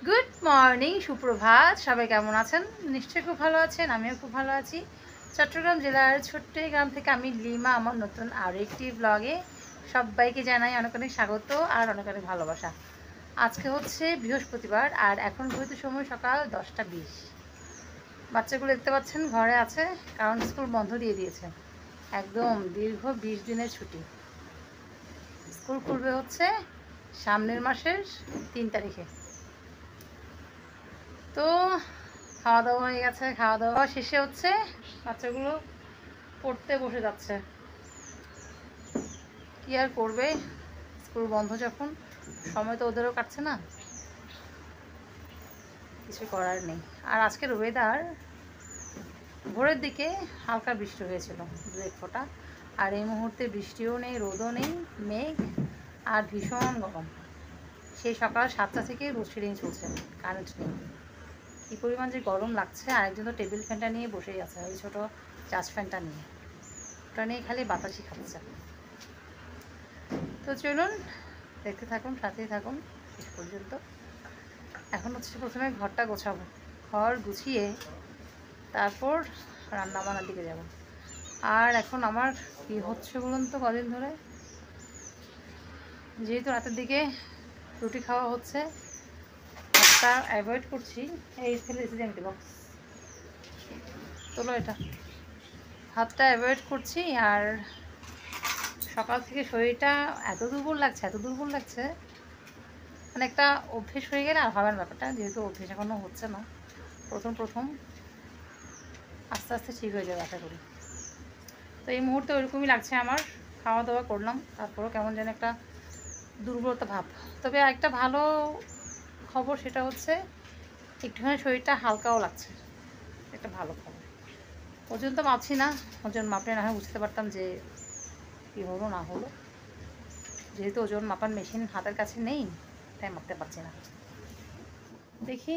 Good morning, সুপ্রভাত। সবাই কেমন আছেন? নিশ্চয়ই খুব ভালো আছেন। আমিও খুব ভালো আছি। চট্টগ্রাম জেলার ছোট্ট এই গ্রাম থেকে আমি লিমা আমার নতুন আরও একটি ব্লগে সবাইকে জানাই অনেক অনেক স্বাগত আর অনেক অনেক ভালোবাসা। আজকে হচ্ছে বৃহস্পতিবার আর এখন ঘড়িতে সময় সকাল 10টা 20। বাচ্চাগুলো দেখতে পাচ্ছেন ঘরে আছে, কারণ স্কুল বন্ধ দিয়ে দিয়েছে। একদম দীর্ঘ 20 দিনের ছুটি। স্কুল খুলবে হচ্ছে সামনের মাসের 3 তারিখে। তো খাওয়া দাওয়া হয়ে গেছে। খাওয়া দাওয়া শেষে হচ্ছে বাচ্চাগুলো পড়তে বসে যাচ্ছে। কি আর করবে, স্কুল বন্ধ যখন, সময় তো ওদেরও কাটছে না, কিছু করার নেই। আর আজকের ওয়েদার ভোরের দিকে হালকা বৃষ্টি হয়েছিল, 2-1 ফোঁটা। আর এই মুহূর্তে বৃষ্টিও নেই, রোদও নেই, মেঘ আর ভীষণ গরম। সেই সকাল 7টা থেকে লোডশেডিং চলছে, কারেন্ট নেই। কী পরিমাণ যে গরম লাগছে। আরেকজন তো টেবিল ফ্যানটা নিয়ে বসেই আছে, ওই ছোটো চাষ ফ্যানটা নিয়ে, ওটা নিয়ে খালি বাতাসই খাচ্ছে। তো চলুন দেখতে থাকুন, সাথেই থাকুন শেষ পর্যন্ত। এখন হচ্ছে প্রথমে ঘরটা গোছাবো, ঘর গুছিয়ে তারপর রান্নাবান্নার দিকে যাব। আর এখন আমার কী হচ্ছে বলুন তো, কদিন ধরে যেহেতু রাতের দিকে রুটি খাওয়া হচ্ছে, ভাতটা অ্যাভয়েড করছি। এই ফেলে রেসিডেন্টি বক্স তোলো, এটা ভাতটা অ্যাভয়েড করছি। আর সকাল থেকে শরীরটা এত দুর্বল লাগছে, মানে একটা অভ্যেস হয়ে গেলে আর হবে না ব্যাপারটা। যেহেতু অভ্যেস এখনও হচ্ছে না, প্রথম আস্তে আস্তে ঠিক হয়ে যাবে আশা করি। তো এই মুহূর্তে ওইরকমই লাগছে আমার। খাওয়া দাওয়া করলাম, তারপরেও কেমন যেন একটা দুর্বলতা ভাব। তবে একটা ভালো খবর, সেটা হচ্ছে একটুখানি শরীরটা হালকাও লাগছে, একটা ভালো খবর। ওজন তো মাপছি না, ওজন মাপলে না হয় বুঝতে পারতাম যে কী হলো না হলো। যেহেতু ওজন মাপার মেশিন হাতের কাছে নেই, তাই মাপতে পারছি না। দেখি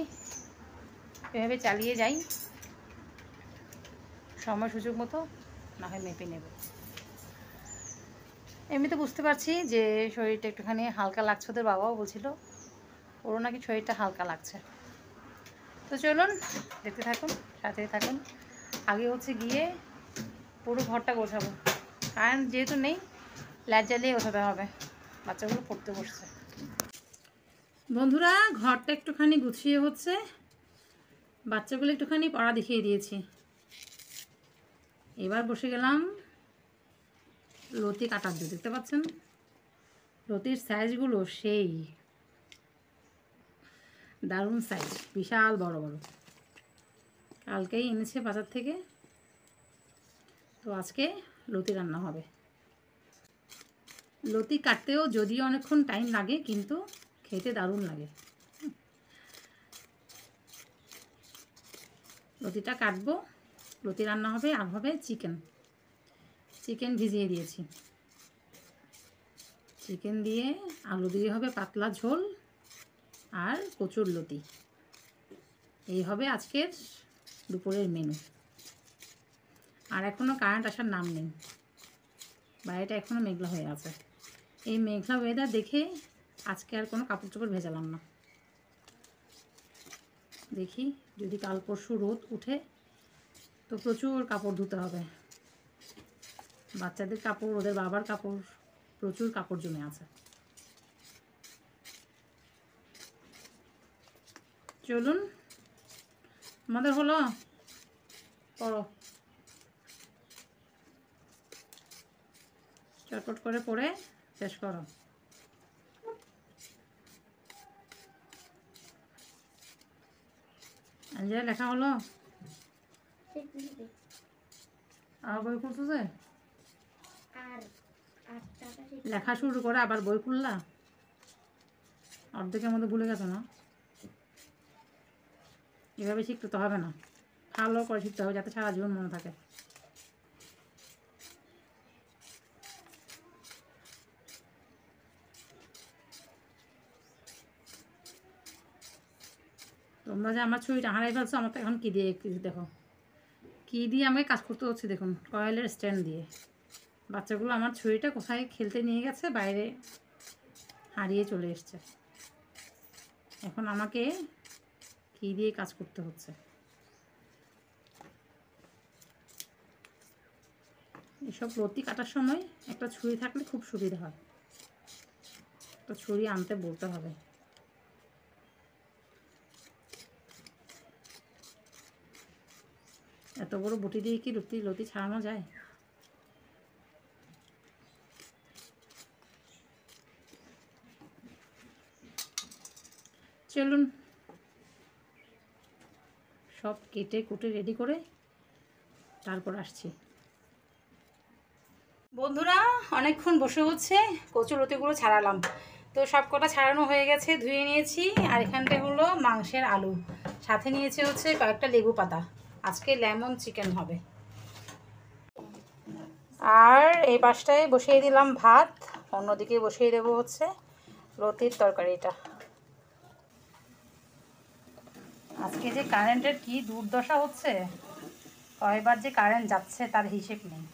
এভাবে চালিয়ে যাই, সময় সুযোগ মতো না হয় মেপে নেব। এমনিতে বুঝতে পারছি যে শরীরটা একটুখানি হালকা লাগছে। ওদের বাবাও বলছিল ওরও নাকি শরীরটা হালকা লাগছে। তো চলুন দেখতে থাকুন, সাথেই থাকুন। আগে হচ্ছে গিয়ে পুরো ঘরটা গোছাবো, কারণ যেহেতু নেই লাইট জ্বালিয়ে গোছাতে হবে। বাচ্চাগুলো পড়তে বসছে। বন্ধুরা, ঘরটা একটুখানি গুছিয়ে হচ্ছে বাচ্চাগুলো একটুখানি পড়া দেখিয়ে দিয়েছি। এবার বসে গেলাম লতি কাটার দিয়ে। দেখতে পাচ্ছেন লতির সাইজগুলো সেই দারুণ সাইজ, বিশাল বড় বড়। কালকেই এনেছে বাজার থেকে, তো আজকে লতি রান্না হবে। লতি কাটতেও যদিও অনেকক্ষণ টাইম লাগে, কিন্তু খেতে দারুণ লাগে। লতিটা কাটবো, লতি রান্না হবে। আর হবে চিকেন ভিজিয়ে দিয়েছি। চিকেন দিয়ে আলু দিয়ে হবে পাতলা ঝোল, আর কচুর লতি। এই হবে আজকের দুপুরের মেনু। আর এখনও কারেন্ট আসার নাম নেই, বাইরেটা এখনও মেঘলা হয়ে আছে। এই মেঘলা ওয়েদার দেখে আজকে আর কোনো কাপড় চোপড় ভেজালাম না। দেখি যদি কাল পরশু রোদ উঠে তো প্রচুর কাপড় ধুতে হবে। বাচ্চাদের কাপড়, ওদের বাবার কাপড়, প্রচুর কাপড় জমে আছে। চলুন, আমাদের হলো পড়ো, চটপট করে পড়ে শেষ করো। আজকে লেখা হলো, আর বই খুলতেছে, লেখা শুরু করে আবার বই খুললা, অর্ধেকের মধ্যে ভুলে গেছো না? এভাবে শিখতে তো হবে না, ভালো করে শিখতে হবে যাতে সারা জীবন মনে থাকে। তোমরা যে আমার ছবিটা হারাই ফেলছো, আমার তো এখন কী দিয়ে দেখো, কী দিয়ে আমাকে কাজ করতে হচ্ছে দেখুন, কয়েলের স্ট্যান্ড দিয়ে। বাচ্চাগুলো আমার ছুরিটা কোথায় খেলতে নিয়ে গেছে, বাইরে হারিয়ে চলে এসছে। এখন আমাকে কি দিয়ে কাজ করতে হচ্ছে। এসব লতি কাটার সময় একটা ছুরি থাকলে খুব সুবিধা হয়। একটা ছুরি আনতে বলতে হবে। এত বড় বটি দিয়ে কি লতি ছাড়ানো যায়? চলুন সব কেটে কুটে রেডি করে তারপর আসছি। বন্ধুরা অনেকক্ষণ বসে হচ্ছে কচু লতিগুলো ছাড়ালাম, তো সব কটা ছাড়ানো হয়ে গেছে, ধুয়ে নিয়েছি। আর এখানটা হলো মাংসের আলু, সাথে নিয়েছি হচ্ছে কয়েকটা লেবু পাতা। আজকে লেমন চিকেন হবে। আর এই পাশটায় বসিয়ে দিলাম ভাত, অন্যদিকে বসিয়ে দেবো হচ্ছে লতির তরকারিটা। আজকে যে কারেন্টের কি দুর্দশা হচ্ছে, কয়বার যে কারেন্ট যাচ্ছে তার হিসেব নেই।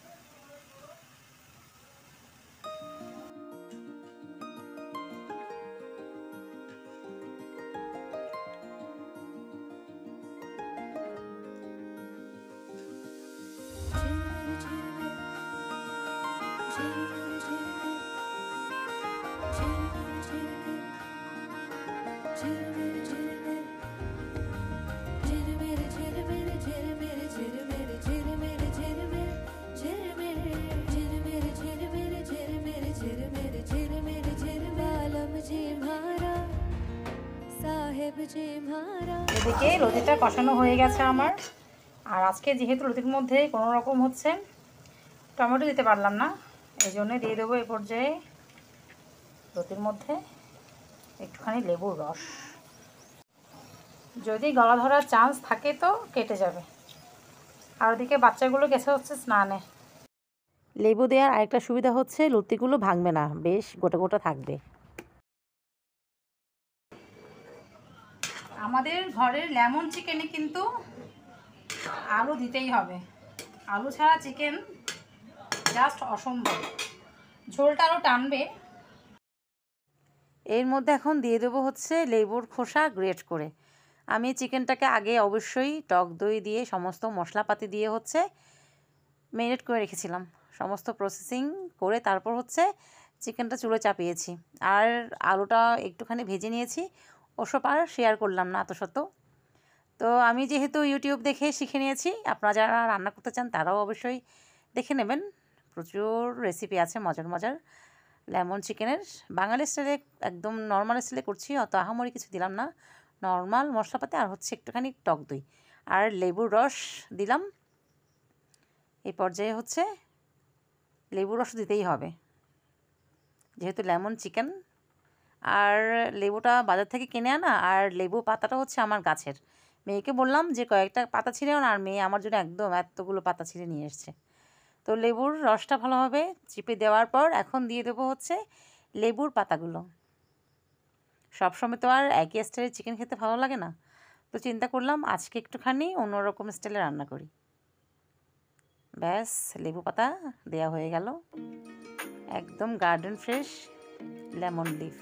এদিকে লতিটা কষানো হয়ে গেছে আমার। আর আজকে যেহেতু লতির মধ্যে কোনো রকম হচ্ছে টমেটো দিতে পারলাম না, এই জন্যে দিয়ে দেবো এই পর্যায়ে লতির মধ্যে একটুখানি লেবুর রস। যদি গলা ধরার চান্স থাকে তো কেটে যাবে। আর ওদিকে বাচ্চাগুলো গেছে হচ্ছে স্নানে। লেবু দেওয়ার আরেকটা সুবিধা হচ্ছে লতিগুলো ভাঙবে না, বেশ গোটা গোটা থাকবে। আমাদের ঘরের লেমন চিকেনে কিন্তু আলু দিতেই হবে। আলু ছাড়া চিকেন জাস্ট অসম্ভব, ঝোলটা আরও টানবে। এর মধ্যে এখন দিয়ে দেবো হচ্ছে লেবুর খোসা গ্রেট করে। আমি চিকেনটাকে আগে অবশ্যই টক দই দিয়ে সমস্ত মশলাপাতি দিয়ে হচ্ছে ম্যারিনেট করে রেখেছিলাম। সমস্ত প্রসেসিং করে তারপর হচ্ছে চিকেনটা চুলোয় চাপিয়েছি। আর আলুটা একটুখানি ভেজে নিয়েছি, ওসব আর শেয়ার করলাম না এত শত। তো আমি যেহেতু ইউটিউব দেখে শিখে নিয়েছি, আপনারা যারা রান্না করতে চান তারাও অবশ্যই দেখে নেবেন। প্রচুর রেসিপি আছে মজার মজার লেমন চিকেনের। বাঙালি স্টাইলে একদম নর্মাল স্টাইলে করছি, অত আহামরি কিছু দিলাম না। নর্মাল মশলাপাতি আর হচ্ছে একটুখানি টক দই আর লেবুর রস দিলাম। এই পর্যায়ে হচ্ছে লেবুর রস দিতেই হবে যেহেতু লেমন চিকেন। আর লেবুটা বাজার থেকে কিনে আনা, আর লেবু পাতাটা হচ্ছে আমার গাছের। মেয়েকে বললাম যে কয়েকটা পাতা ছিঁড়ে আনা, আর মেয়ে আমার জন্য একদম এতগুলো পাতা ছিঁড়ে নিয়ে এসছে। তো লেবুর রসটা ভালোভাবে চিপে দেওয়ার পর এখন দিয়ে দেবো হচ্ছে লেবুর পাতাগুলো। সবসময় তো আর একই স্টাইলের চিকেন খেতে ভালো লাগে না, তো চিন্তা করলাম আজকে একটুখানি অন্যরকম স্টাইলে রান্না করি। ব্যাস লেবু পাতা দেওয়া হয়ে গেল, একদম গার্ডেন ফ্রেশ লেমন লিফ।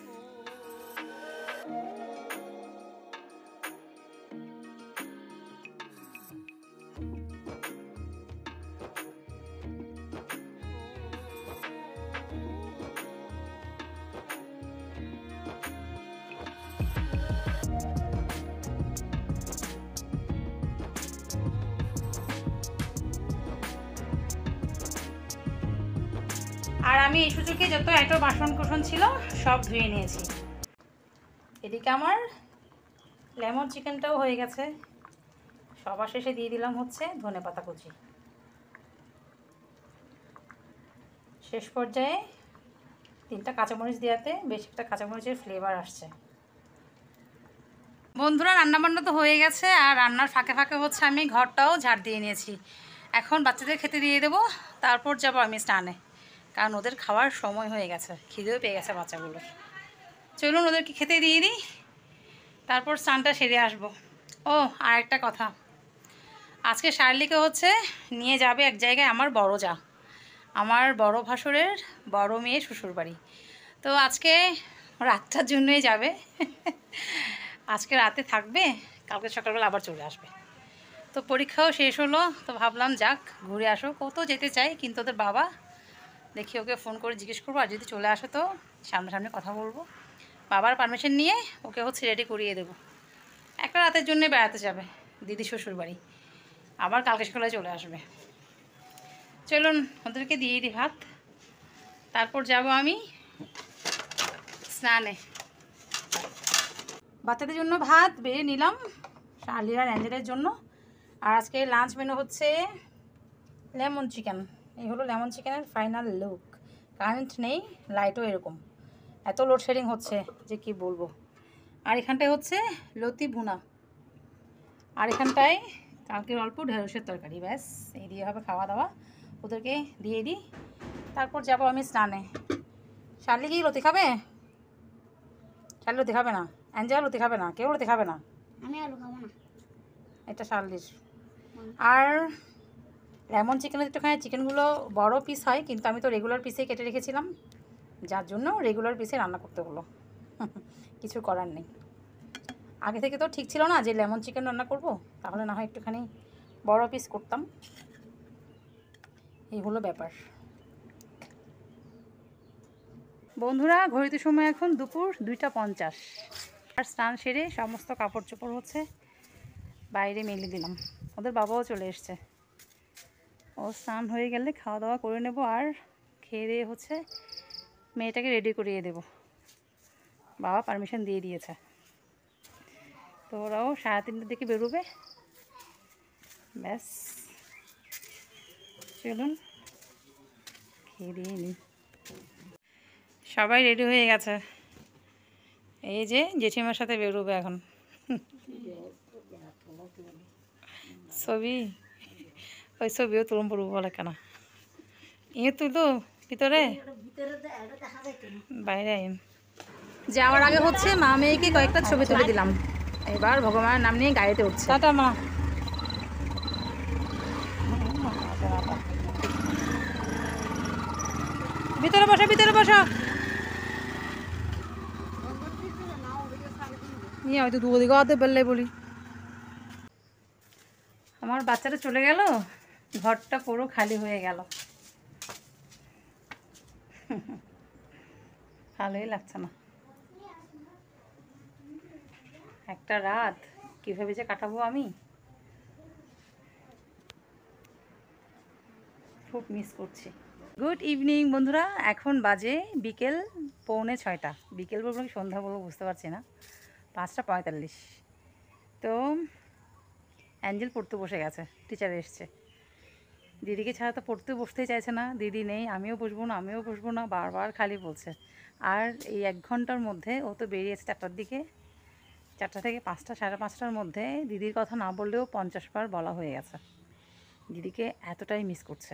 আর আমি এই সুযোগে যত এত বাসন কোসন ছিল সব ধুয়ে নিয়েছি। এদিকে আমার লেমন চিকেনটাও হয়ে গেছে। সবার শেষে দিয়ে দিলাম হচ্ছে ধনেপাতা কুচি। শেষ পর্যায়ে 3টা কাঁচামরিচ দেওয়াতে বেশ একটা কাঁচামরিচের ফ্লেভার আসছে। বন্ধুরা রান্নাবান্না তো হয়ে গেছে, আর রান্নার ফাঁকে ফাঁকে হচ্ছে আমি ঘরটাও ঝাড় দিয়ে নিয়েছি। এখন বাচ্চাদের খেতে দিয়ে দেবো, তারপর যাবো আমি স্নানে, কারণ ওদের খাওয়ার সময় হয়ে গেছে, খিদেও পেয়ে গেছে বাচ্চাগুলোর। চলুন ওদেরকে খেতে দিয়ে দিই, তারপর স্নানটা সেরে আসবো। ও আর একটা কথা, আজকে শার্লিকে হচ্ছে নিয়ে যাবে এক জায়গায় আমার বড় যা, আমার বড় ভাসুরের বড় মেয়ে শ্বশুরবাড়ি। তো আজকে রাতটার জন্যই যাবে। আজকে রাতে থাকবে, কালকে সকালবেলা আবার চলে আসবে। তো পরীক্ষাও শেষ হলো, তো ভাবলাম যাক ঘুরে আসো। কত যেতে চাই, কিন্তু ওদের বাবা দেখি ওকে ফোন করে জিজ্ঞেস করবো, আর যদি চলে আসো তো সামনাসামনি কথা বলবো। বাবার পারমিশন নিয়ে ওকে হচ্ছে রেডি করিয়ে দেবো। একটা রাতের জন্য বেড়াতে যাবে দিদি শ্বশুর বাড়ি, আবার কালকে সকালে চলে আসবে। চলুন ওদেরকে দিয়ে দিই ভাত, তারপর যাব আমি স্নানে। বাচ্চাদের জন্য ভাত বেড়ে নিলাম, শার্লি আর অ্যাঞ্জেলের জন্য। আর আজকে লাঞ্চ মেনু হচ্ছে লেমন চিকেন। এই হলো লেমন চিকেনের ফাইনাল লুক। কারেন্ট নেই, লাইটও এরকম, এত লোডশেডিং হচ্ছে যে কি বলবো। আর এখানটায় হচ্ছে লতি ভুনা, আর এখানটায় কালকের অল্প ঢেঁড়সের তরকারি। ব্যাস এই দিয়ে হবে খাওয়া দাওয়া। ওদেরকে দিয়ে দিই, তারপর যাব আমি স্নানে। শার্লি কি লতি খাবে? শার্লি লতি খাবে না, অ্যাঞ্জেলা লতি খাবে না, কেউ লতি খাবে না। আমি আলু খাবো না। এটা শার্লির। আর লেমন চিকেনের একটুখানি চিকেনগুলো বড় পিস হয়, কিন্তু আমি তো রেগুলার পিসেই কেটে রেখেছিলাম, যার জন্য রেগুলার পিসে রান্না করতে হলো। কিছু করার নেই। আগে থেকে তো ঠিক ছিল না যে লেমন চিকেন রান্না করব, তাহলে না হয় একটুখানি বড় পিস করতাম। এই হলো ব্যাপার। বন্ধুরা ঘড়িতে সময় এখন দুপুর 2টা 50। আর স্নান সেরে সমস্ত কাপড় চোপড় হচ্ছে বাইরে মেলে দিলাম। ওদের বাবাও চলে এসছে। ও স্নান হয়ে গেলে খাওয়া দাওয়া করে নেব, আর খেয়ে দিয়ে হচ্ছে মেয়েটাকে রেডি করিয়ে দেব। বাবা পারমিশন দিয়ে দিয়েছে, তো ওরাও 3:30টার দিকে বেরোবে। ব্যাস চলুন খেয়ে দিয়ে নিই। সবাই রেডি হয়ে গেছে, এই যে জেঠিমার সাথে বেরোবে এখন। ছবি, ওই ছবিও তুলুন পড়বো বলে কেন, ইয়ে তুলো ভিতরে বাইরে আইন। যাওয়ার আগে হচ্ছে মা মেয়েকে কয়েকটা ছবি তুলে দিলাম। এবার ভগবানের নাম নিয়ে গাড়িতে উঠছে। টাটা মা। ভিতরে বসো, ভিতরে বসো। নিয়ে হয়তো দুদিকে অতে বেললে বলি। আমার বাচ্চাটা চলে গেল, ঘরটা পুরো খালি হয়ে গেল। ভালোই লাগছে না। একটা রাত কীভাবে যে কাটাবো আমি, খুব মিস করছি। গুড ইভিনিং বন্ধুরা, এখন বাজে বিকেল 6:45। বিকেল বলবো কি সন্ধ্যা বলবো বুঝতে পারছি না, 5টা 45। তো অ্যাঞ্জেল পড়তে বসে গেছে, টিচার এসছে। দিদিকে ছাড়া তো পড়তে বসতেই চাইছে না, দিদি নেই আমিও বসবো না, আমিও বসবো না, বারবার খালি বলছে। আর এই 1 ঘন্টার মধ্যে ও তো বেরিয়েছে 4টার দিকে, 4টা থেকে 5টা, 5:30টার মধ্যে দিদির কথা না বললেও 50 বার বলা হয়ে গেছে। দিদিকে এতটাই মিস করছে।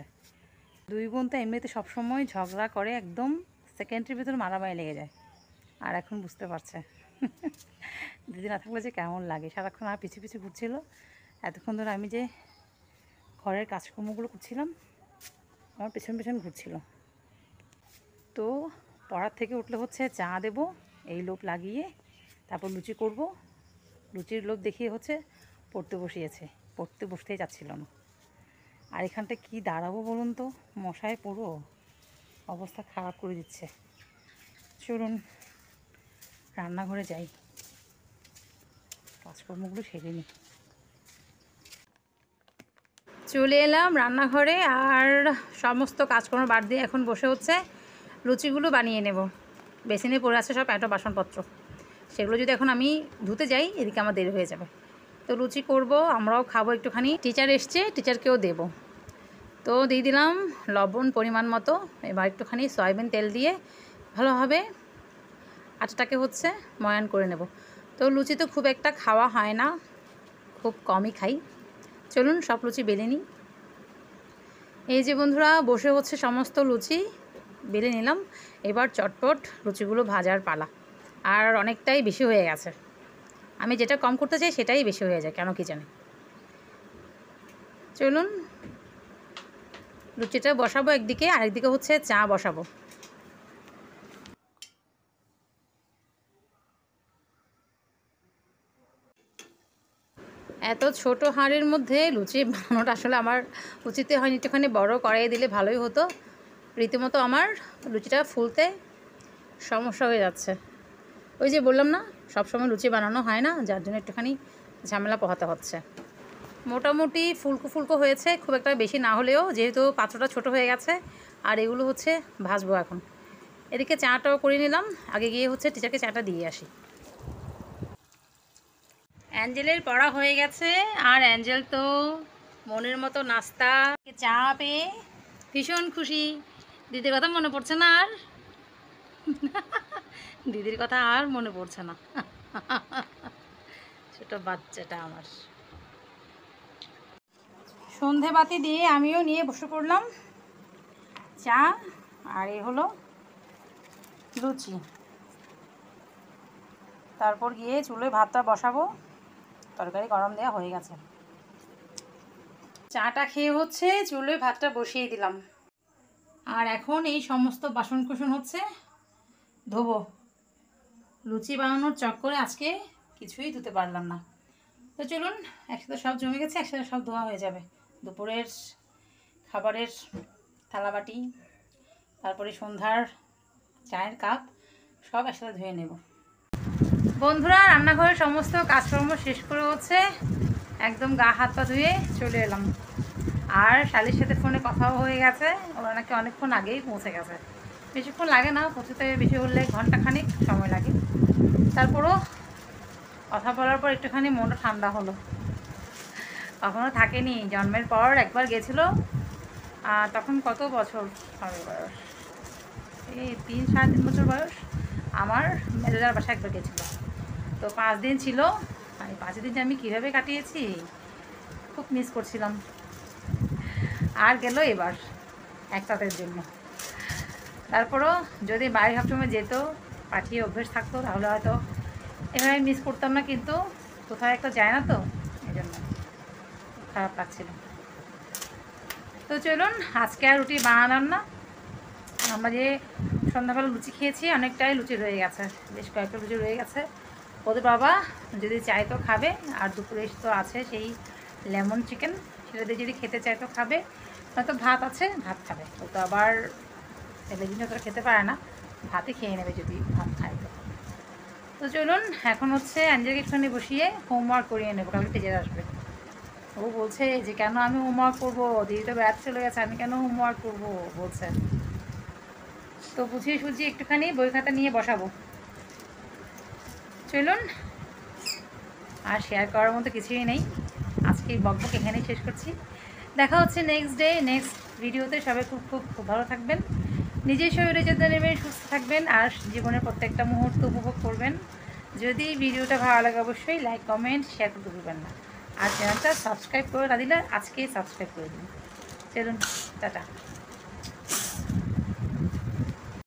2 বোন তো এমনিতে সবসময় ঝগড়া করে, একদম সেকেন্ডের ভিতর মারামারি লেগে যায়। আর এখন বুঝতে পারছে দিদি না থাকলে যে কেমন লাগে। সারাক্ষণ আর পিছু পিছু ঘুরছিল, এতক্ষণ ধরে আমি যে ঘরের কাজকর্মগুলো করছিলাম আমার পেছন পেছন ঘুরছিল। তো পড়ার থেকে উঠলে হচ্ছে চা দেব এই লোভ লাগিয়ে, তারপর লুচি করব। লুচির লোভ দেখিয়ে হচ্ছে পড়তে বসিয়েছে, পড়তে বসতেই যাচ্ছিল না। আর এখানটা কি দাঁড়াবো বলুন তো, মশায় পুরো অবস্থা খারাপ করে দিচ্ছে। চলুন রান্নাঘরে যাই, কাজকর্মগুলো সেরে নিই। চলে এলাম রান্নাঘরে, আর সমস্ত কাজকর্ম বাদ দিয়ে এখন বসে হচ্ছে লুচিগুলো বানিয়ে নেব। বেসিনে পড়ে আছে সব এত বাসনপত্র, সেগুলো যদি এখন আমি ধুতে যাই এদিকে আমার দেরি হয়ে যাবে। তো লুচি করব, আমরাও খাবো একটুখানি। টিচার এসছে, টিচারকেও দেব। তো দিয়ে দিলাম লবণ পরিমাণ মতো। এবার একটুখানি সয়াবিন তেল দিয়ে ভালোভাবে আটাটাকে হচ্ছে ময়ান করে নেব। তো লুচি তো খুব একটা খাওয়া হয় না, খুব কমই খাই। চলুন সব লুচি বেলে নিই। এই যে বন্ধুরা বসে হচ্ছে সমস্ত লুচি বেলে নিলাম। এবার চটপট লুচিগুলো ভাজার পালা। আর অনেকটাই বেশি হয়ে গেছে, আমি যেটা কম করতে চাই সেটাই বেশি হয়ে যায় কেন কি জানি। চলুন লুচিটা বসাবো একদিকে, আরেকদিকে হচ্ছে চা বসাবো। এত ছোট হাঁড়ির মধ্যে লুচি বানানোটা আসলে আমার উচিত হয়নি, একটুখানি বড় কড়াইয়ে দিলে ভালোই হতো। রীতিমতো আমার লুচিটা ফুলতে সমস্যা হয়ে যাচ্ছে। ওই যে বললাম না, সবসময় লুচি বানানো হয় না, যার জন্য একটুখানি ঝামেলা পোহাতে হচ্ছে। মোটামুটি ফুলকো ফুলকো হয়েছে, খুব একটা বেশি না হলেও, যেহেতু পাত্রটা ছোট হয়ে গেছে। আর এগুলো হচ্ছে ভাজবো এখন। এদিকে চাটাও করে নিলাম, আগে গিয়ে হচ্ছে টিচারকে চাটা দিয়ে আসি। অ্যাঞ্জেলের পড়া হয়ে গেছে, আর অ্যাঞ্জেল তো মনের মতো নাস্তা চা পেয়ে ভীষণ খুশি। দিদির কথা মনে পড়ছে না আর? দিদির কথা আর মনে পড়ছে না। ছোট বাচ্চাটা আমার। সন্ধে বাতি দিয়ে আমিও নিয়ে বসে পড়লাম চা, আর এ হলো লুচি। তারপর গিয়ে চুলোয় ভাতটা বসাবো, তরকারি গরম দেওয়া হয়ে গেছে। চাটা খেয়ে হচ্ছে চুলোয় ভাতটা বসিয়ে দিলাম। আর এখন এই সমস্ত বাসন কুসন হচ্ছে ধোবো। লুচি বানানোর চক্করে আজকে কিছুই ধুতে পারলাম না। তো চলুন, একসাথে সব জমে গেছে, একসাথে সব ধোয়া হয়ে যাবে। দুপুরের খাবারের থালাবাটি, তারপরে সন্ধ্যার চায়ের কাপ, সব একসাথে ধুয়ে নেব। বন্ধুরা, রান্নাঘরের সমস্ত কাজকর্ম শেষ করে হচ্ছে একদম গা হাত পা ধুয়ে চলে এলাম। আর শালির সাথে ফোনে কথাও হয়ে গেছে, ওরা নাকি অনেকক্ষণ আগেই পৌঁছে গেছে। বেশিক্ষণ লাগে না, পৌঁছতে বেশি হলে ঘন্টাখানিক সময় লাগে। তারপরও কথা বলার পর একটুখানি মনটা ঠান্ডা হলো। কখনো থাকেনি, জন্মের পর একবার গেছিলো। আর তখন কত বছর হবে বয়স, এই 3-3.5 বছর বয়স। আমার মেজোদার বাসা একবার গেছিলো, তো 5 দিন ছিল। আর 5 দিন যে আমি কীভাবে কাটিয়েছি, খুব মিস করছিলাম। আর গেল এবার এক রাতের জন্য। তারপরও যদি বাড়ি সবসময় যেত, পাঠিয়ে অভ্যেস থাকতো, তাহলে হয়তো এভাবে মিস করতাম না। কিন্তু কোথাও একটা যায় না, তো এই জন্য খারাপ লাগছিল। তো চলুন, আজকে আর রুটি বানালাম না। আমরা যে সন্ধ্যাবেলা লুচি খেয়েছি, অনেকটাই লুচি রয়ে গেছে, বেশ কয়েকটা লুচি রয়ে গেছে। ওদের বাবা যদি চায় তো খাবে, আর দুপুরে তো আছে সেই লেমন চিকেন, সেটা দিয়ে যদি খেতে চায় তো খাবে, হয়তো ভাত আছে, ভাত খাবে। ও তো আবার ছেলে তো খেতে পারে না, ভাতই খেয়ে নেবে যদি ভাত খায়। তো চলুন, এখন হচ্ছে অ্যাঞ্জেলকে একটুখানি বসিয়ে হোমওয়ার্ক করিয়ে নেবো, কালকে টিচার আসবে। ও বলছে যে কেন আমি হোমওয়ার্ক করবো, দিদি তো বেড়াতে চলে গেছে, আমি কেন হোমওয়ার্ক করবো বলছে। তো বুঝিয়ে সুঝিয়ে একটুখানি বই খাতা নিয়ে বসাবো। চলুন, আর শেয়ার করার মতো কিছুই নেই, আজকে বকবক এখানেই শেষ করছি। দেখা হচ্ছে নেক্সট ডে, নেক্সট ভিডিওতে। সবাই খুব খুব খুব ভালো থাকবেন, নিজের শরীরে যত্ন নেবেন, সুস্থ থাকবেন, আর জীবনের প্রত্যেকটা মুহূর্ত উপভোগ করবেন। যদি ভিডিওটা ভালো লাগে অবশ্যই লাইক, কমেন্ট, শেয়ার করতে ভুলবেন না। আর চ্যানেলটা সাবস্ক্রাইব করে না দিলে আজকেই সাবস্ক্রাইব করে দিন। চলুন, টাটা।